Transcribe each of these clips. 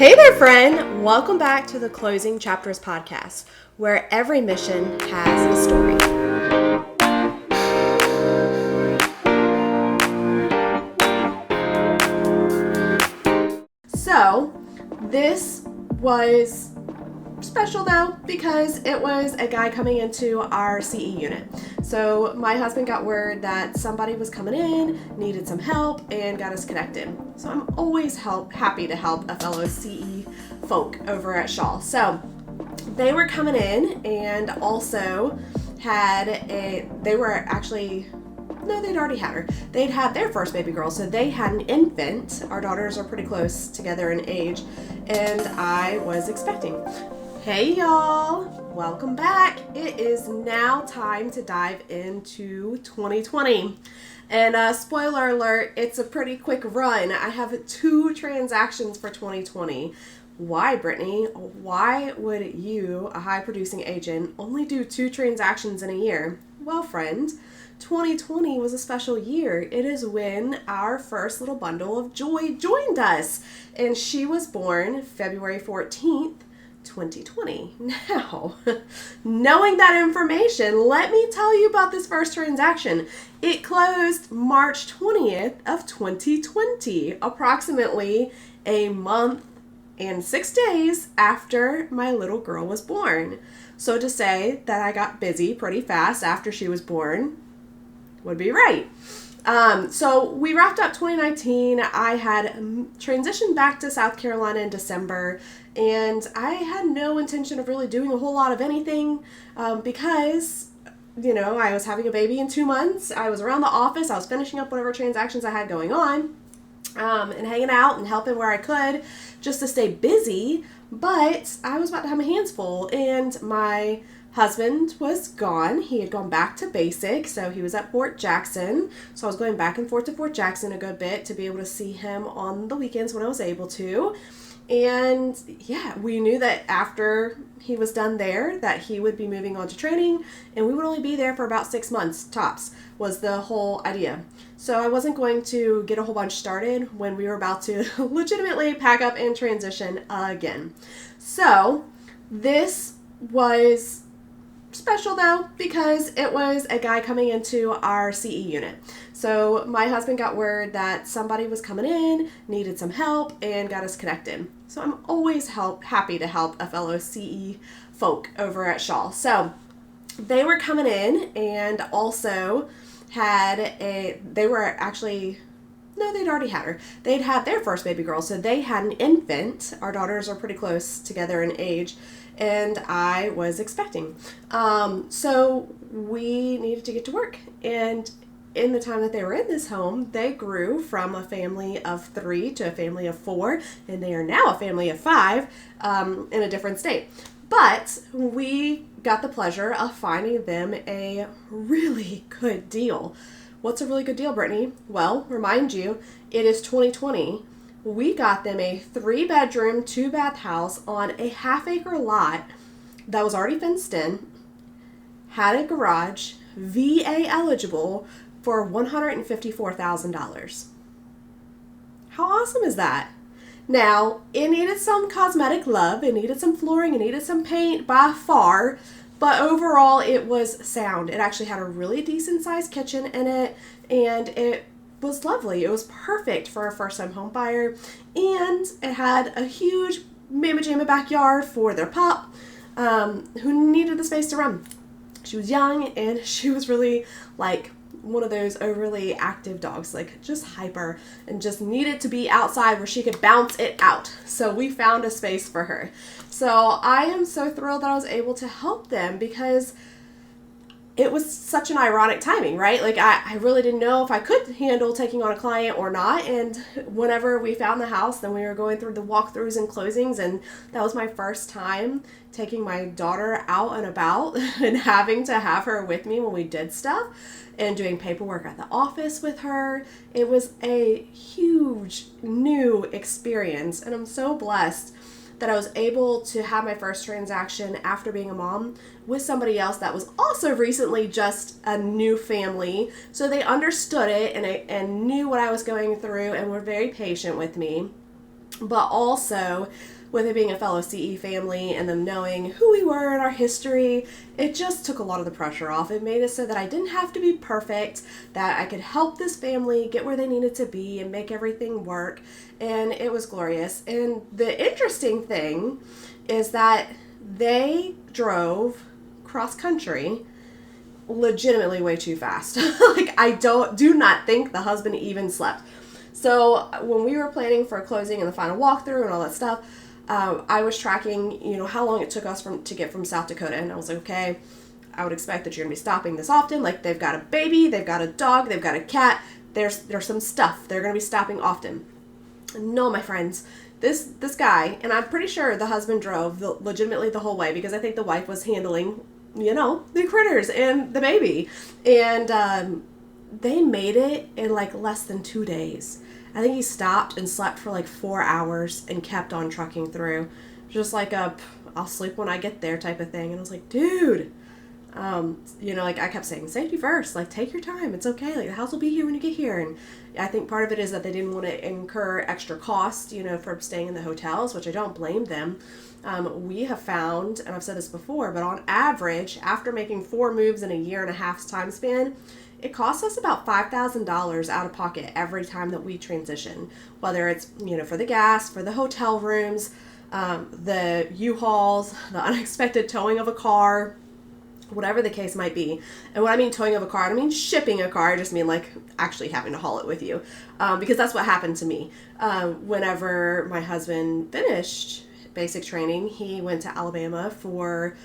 Hey there, friend! Welcome back to the Closing Chapters podcast, where every mission has a story. So, this was special though, because it was a guy coming into our CE unit. So my husband got word that somebody was coming in, needed some help, and got us connected. So I'm always happy to help a fellow CE folk over at Shaw. So they were coming in and also they'd already had her. They'd had their first baby girl, so they had an infant. Our daughters are pretty close together in age, and I was expecting. Hey y'all, welcome back. It is now time to dive into 2020. And spoiler alert, it's a pretty quick run. I have 2 transactions for 2020. Why, Brittany? Why would you, a high producing agent, only do 2 transactions in a year? Well, friend, 2020 was a special year. It is when our first little bundle of joy joined us. And she was born February 14th, 2020. Now, knowing that information, let me tell you about this first transaction. It closed March 20th of 2020, approximately a month and 6 days after my little girl was born. So to say that I got busy pretty fast after she was born would be right. So we wrapped up 2019. I had transitioned back to South Carolina in December, and I had no intention of really doing a whole lot of anything because, I was having a baby in 2 months. I was around the office. I was finishing up whatever transactions I had going on and hanging out and helping where I could just to stay busy. But I was about to have my hands full, and my husband was gone. He had gone back to basic, so he was at Fort Jackson. So I was going back and forth to Fort Jackson a good bit to be able to see him on the weekends when I was able to. And yeah, we knew that after he was done there that he would be moving on to training, and we would only be there for about 6 months tops was the whole idea. So I wasn't going to get a whole bunch started when we were about to legitimately pack up and transition again. So this was special though, because it was a guy coming into our CE unit. So my husband got word that somebody was coming in, needed some help, and got us connected. So I'm always happy to help a fellow CE folk over at Shaw. So they were coming in and also they'd already had her. They'd had their first baby girl, so they had an infant. Our daughters are pretty close together in age, and I was expecting. So we needed to get to work. And in the time that they were in this home, they grew from a family of 3 to a family of 4, and they are now a family of 5 in a different state. But we got the pleasure of finding them a really good deal. What's a really good deal, Brittany? Well, remind you, it is 2020. We got them a 3-bedroom, 2-bath house on a half-acre lot that was already fenced in, had a garage, VA eligible, for $154,000. How awesome is that? Now, it needed some cosmetic love, it needed some flooring, it needed some paint by far, but overall it was sound. It actually had a really decent sized kitchen in it, and it was lovely. It was perfect for a first-time home buyer, and it had a huge mamma jamma backyard for their pup who needed the space to run. She was young, and she was really like one of those overly active dogs, like just hyper, and just needed to be outside where she could bounce it out. So we found a space for her. So I am so thrilled that I was able to help them, because it was such an ironic timing, right? Like I really didn't know if I could handle taking on a client or not. And whenever we found the house, then we were going through the walkthroughs and closings, and that was my first time taking my daughter out and about and having to have her with me when we did stuff and doing paperwork at the office with her. It was a huge new experience, and I'm so blessed that I was able to have my first transaction after being a mom with somebody else that was also recently just a new family. So they understood it and knew what I was going through and were very patient with me. but also with it being a fellow CE family and them knowing who we were and our history, it just took a lot of the pressure off. It made it so that I didn't have to be perfect, that I could help this family get where they needed to be and make everything work. And it was glorious. And the interesting thing is that they drove cross country legitimately way too fast. Like, I do not think the husband even slept. So when we were planning for closing and the final walkthrough and all that stuff, I was tracking, how long it took us to get from South Dakota. And I was like, okay, I would expect that you're going to be stopping this often. Like, they've got a baby, they've got a dog, they've got a cat. There's some stuff. They're going to be stopping often. No, my friends, this guy, and I'm pretty sure the husband drove legitimately the whole way, because I think the wife was handling, the critters and the baby. And they made it in like less than 2 days. I think he stopped and slept for like 4 hours and kept on trucking through. Just like I'll sleep when I get there type of thing. And I was like, dude, I kept saying, safety first, like, take your time. It's okay. Like, the house will be here when you get here. And I think part of it is that they didn't want to incur extra cost, for staying in the hotels, which I don't blame them. We have found, and I've said this before, but on average, after making 4 moves in a year and a half's time span, it costs us about $5,000 out of pocket every time that we transition, whether it's, for the gas, for the hotel rooms, the U-Hauls, the unexpected towing of a car, whatever the case might be. And when I mean towing of a car, I don't mean shipping a car. I just mean like actually having to haul it with you, because that's what happened to me. Whenever my husband finished basic training, he went to Alabama for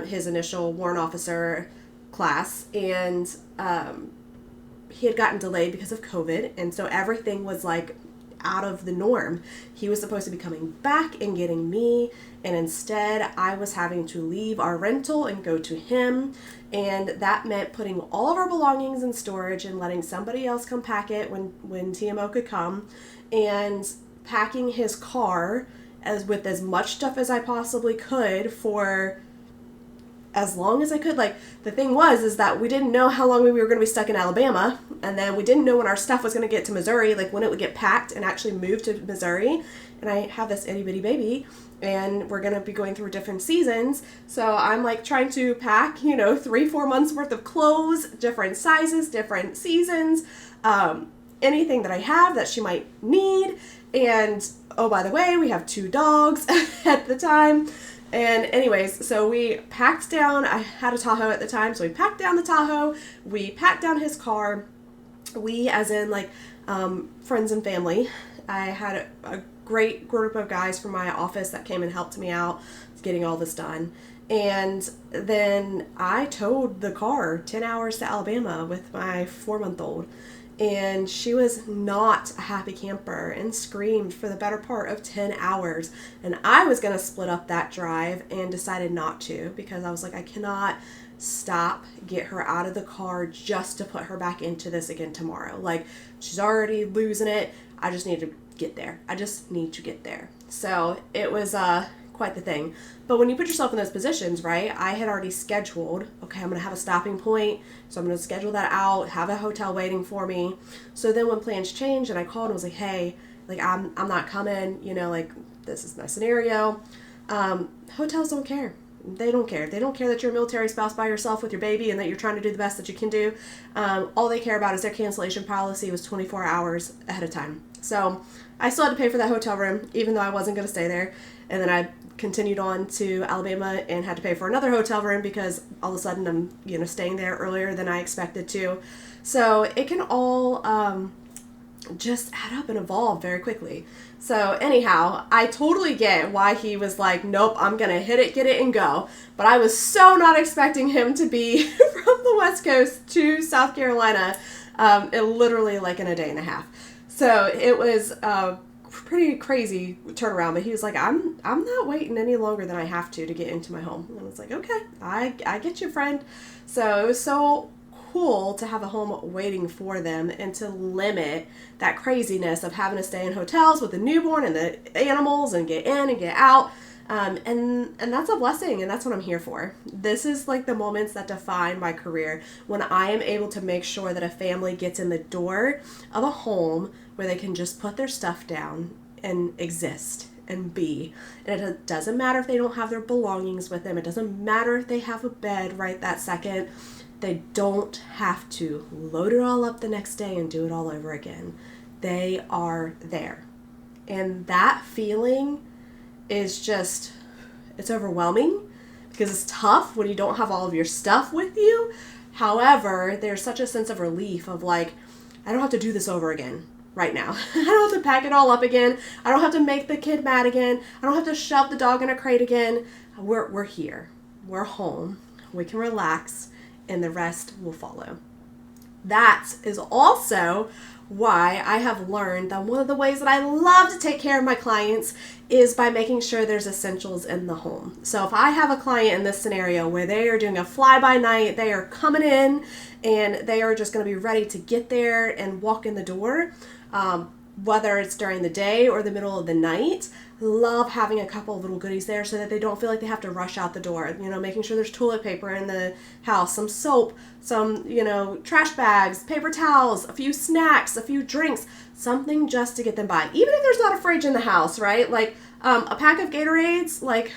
his initial warrant officer class, and he had gotten delayed because of COVID, and so everything was like out of the norm. He was supposed to be coming back and getting me, and instead I was having to leave our rental and go to him, and that meant putting all of our belongings in storage and letting somebody else come pack it when TMO could come, and packing his car with as much stuff as I possibly could for as long as I could. Like, the thing is that we didn't know how long we were going to be stuck in Alabama, and then we didn't know when our stuff was going to get to Missouri, like when it would get packed and actually move to Missouri. And I have this itty bitty baby, and we're going to be going through different seasons, so I'm like trying to pack 3-4 months worth of clothes, different sizes, different seasons, anything that I have that she might need. And oh, by the way, we have 2 dogs at the time. And anyways, so we packed down, I had a Tahoe at the time, so we packed down the Tahoe, we packed down his car, we as in like friends and family. I had a great group of guys from my office that came and helped me out getting all this done. And then I towed the car 10 hours to Alabama with my 4-month-old. And she was not a happy camper and screamed for the better part of 10 hours. And I was going to split up that drive and decided not to, because I was like, I cannot get her out of the car just to put her back into this again tomorrow. Like, she's already losing it. I just need to get there. So it was quite the thing. But when you put yourself in those positions, right, I had already scheduled, okay, I'm going to have a stopping point, so I'm going to schedule that out, have a hotel waiting for me. So then when plans changed and I called and was like, hey, like, I'm not coming, like, this is my scenario. Hotels don't care. They don't care. They don't care that you're a military spouse by yourself with your baby and that you're trying to do the best that you can do. All they care about is their cancellation policy was 24 hours ahead of time. So I still had to pay for that hotel room, even though I wasn't going to stay there. And then I continued on to Alabama and had to pay for another hotel room because all of a sudden I'm, staying there earlier than I expected to. So it can all just add up and evolve very quickly. So anyhow, I totally get why he was like, nope, I'm going to hit it, get it, and go. But I was so not expecting him to be from the West Coast to South Carolina, literally like in a day and a half. So it was pretty crazy turnaround, but he was like, I'm not waiting any longer than I have to get into my home. And I was like, okay, I get you, friend. So it was so cool to have a home waiting for them and to limit that craziness of having to stay in hotels with the newborn and the animals and get in and get out. And that's a blessing, and that's what I'm here for. This is like the moments that define my career, when I am able to make sure that a family gets in the door of a home where they can just put their stuff down and exist and be. And it doesn't matter if they don't have their belongings with them. It doesn't matter if they have a bed right that second. They don't have to load it all up the next day and do it all over again. They are there. And that feeling is just, it's overwhelming because it's tough when you don't have all of your stuff with you. However, there's such a sense of relief of like, I don't have to do this over again right now. I don't have to pack it all up again. I don't have to make the kid mad again. I don't have to shove the dog in a crate again. We're here. We're home. We can relax and the rest will follow. That is also why I have learned that one of the ways that I love to take care of my clients is by making sure there's essentials in the home. So if I have a client in this scenario where they are doing a fly-by-night, they are coming in and they are just going to be ready to get there and walk in the door, whether it's during the day or the middle of the night, love having a couple of little goodies there so that they don't feel like they have to rush out the door. You know, making sure there's toilet paper in the house, some soap, some, trash bags, paper towels, a few snacks, a few drinks, something just to get them by. Even if there's not a fridge in the house, right? Like a pack of Gatorades, like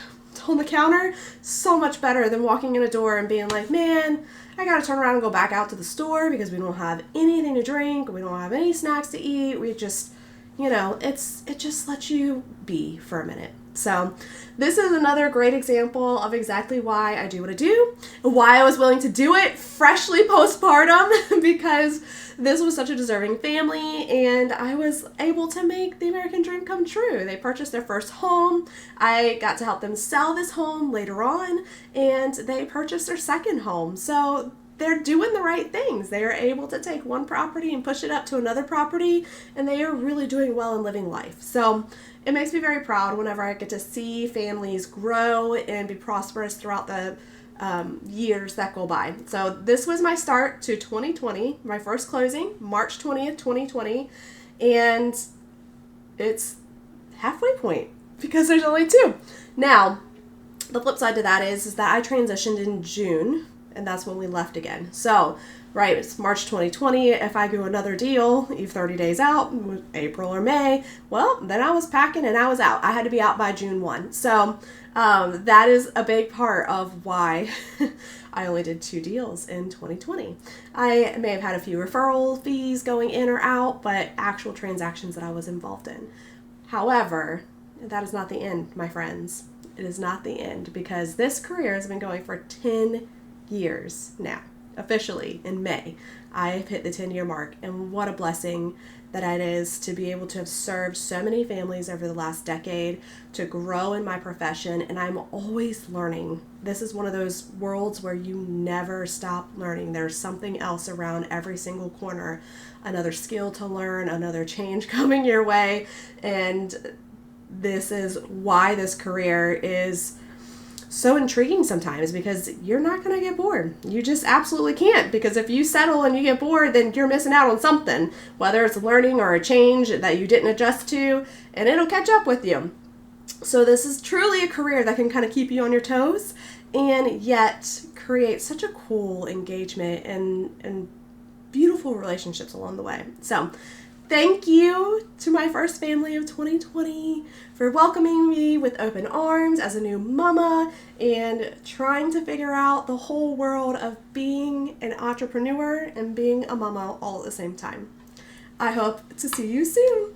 on the counter, so much better than walking in a door and being like, man, I gotta turn around and go back out to the store because we don't have anything to drink, we don't have any snacks to eat, we just, it just lets you be for a minute. So this is another great example of exactly why I do what I do, and why I was willing to do it freshly postpartum, because this was such a deserving family and I was able to make the American dream come true. They purchased their first home. I got to help them sell this home later on, and they purchased their second home. So they're doing the right things. They are able to take one property and push it up to another property, and they are really doing well and living life. So it makes me very proud whenever I get to see families grow and be prosperous throughout the years that go by. So this was my start to 2020, my first closing, March 20th, 2020, and it's halfway point because there's only two. Now, the flip side to that is that I transitioned in June, and that's when we left again. So, right, it's March 2020. If I do another deal, even 30 days out, April or May, well, then I was packing and I was out. I had to be out by June 1. So that is a big part of why I only did 2 deals in 2020. I may have had a few referral fees going in or out, but actual transactions that I was involved in. However, that is not the end, my friends. It is not the end, because this career has been going for 10 years now. Officially in May, I have hit the 10-year mark, and what a blessing that it is to be able to have served so many families over the last decade, to grow in my profession, and I'm always learning. This is one of those worlds where you never stop learning. There's something else around every single corner, another skill to learn, another change coming your way, and this is why this career is so intriguing sometimes, because you're not going to get bored. You just absolutely can't, because if you settle and you get bored, then you're missing out on something, whether it's learning or a change that you didn't adjust to, and it'll catch up with you. So this is truly a career that can kind of keep you on your toes and yet create such a cool engagement and beautiful relationships along the way. So thank you to my first family of 2020 for welcoming me with open arms as a new mama and trying to figure out the whole world of being an entrepreneur and being a mama all at the same time. I hope to see you soon.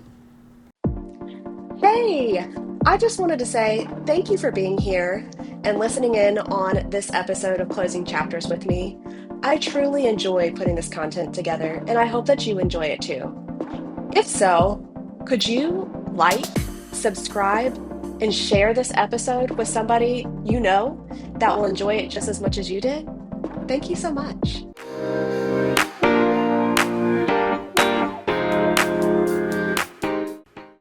Hey, I just wanted to say thank you for being here and listening in on this episode of Closing Chapters with me. I truly enjoy putting this content together, and I hope that you enjoy it too. If so, could you like, subscribe, and share this episode with somebody you know that will enjoy it just as much as you did? Thank you so much.